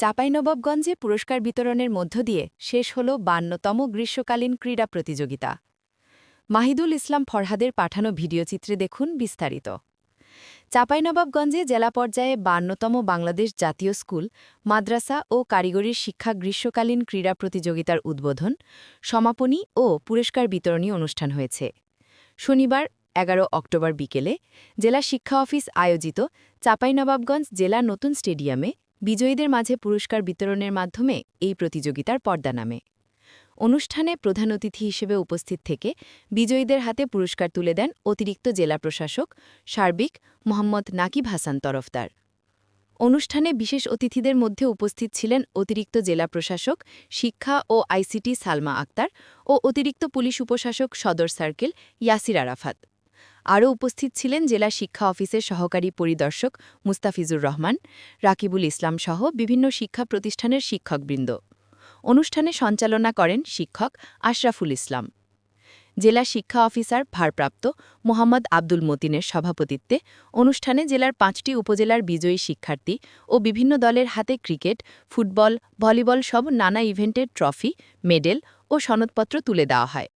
চাঁপাইনবাবগঞ্জে পুরস্কার বিতরণের মধ্য দিয়ে শেষ হল ৫২তম গ্রীষ্মকালীন ক্রীড়া প্রতিযোগিতা। মাহিদুল ইসলাম ফরহাদের পাঠানো ভিডিওচিত্রে দেখুন বিস্তারিত। চাঁপাইনবাবগঞ্জে জেলা পর্যায়ে ৫২তম বাংলাদেশ জাতীয় স্কুল, মাদ্রাসা ও কারিগরি শিক্ষা গ্রীষ্মকালীন ক্রীড়া প্রতিযোগিতার উদ্বোধন, সমাপনী ও পুরস্কার বিতরণী অনুষ্ঠান হয়েছে। শনিবার ১১ অক্টোবর বিকেলে জেলা শিক্ষা অফিস আয়োজিত চাঁপাইনবাবগঞ্জ জেলা নতুন স্টেডিয়ামে বিজয়ীদের মাঝে পুরস্কার বিতরণের মাধ্যমে এই প্রতিযোগিতার পর্দা নামে। অনুষ্ঠানে প্রধান অতিথি হিসেবে উপস্থিত থেকে বিজয়ীদের হাতে পুরস্কার তুলে দেন অতিরিক্ত জেলা প্রশাসক সার্বিক মোহাম্মদ নাকিব হাসান তরফদার। অনুষ্ঠানে বিশেষ অতিথিদের মধ্যে উপস্থিত ছিলেন অতিরিক্ত জেলা প্রশাসক শিক্ষা ও আইসিটি সালমা আক্তার ও অতিরিক্ত পুলিশ উপশাসক সদর সার্কেল ইয়াসির আরাফাত। আরও উপস্থিত ছিলেন জেলা শিক্ষা অফিসের সহকারী পরিদর্শক মুস্তাফিজুর রহমান, রাকিবুল ইসলাম সহ বিভিন্ন শিক্ষা প্রতিষ্ঠানের শিক্ষকবৃন্দ। অনুষ্ঠানে সঞ্চালনা করেন শিক্ষক আশরাফুল ইসলাম। জেলা শিক্ষা অফিসার ভারপ্রাপ্ত মোহাম্মদ আব্দুল মতিনের সভাপতিত্বে অনুষ্ঠানে জেলার ৫টি উপজেলার বিজয়ী শিক্ষার্থী ও বিভিন্ন দলের হাতে ক্রিকেট, ফুটবল, ভলিবল সব নানা ইভেন্টের ট্রফি, মেডেল ও সনদপত্র তুলে দেওয়া হয়।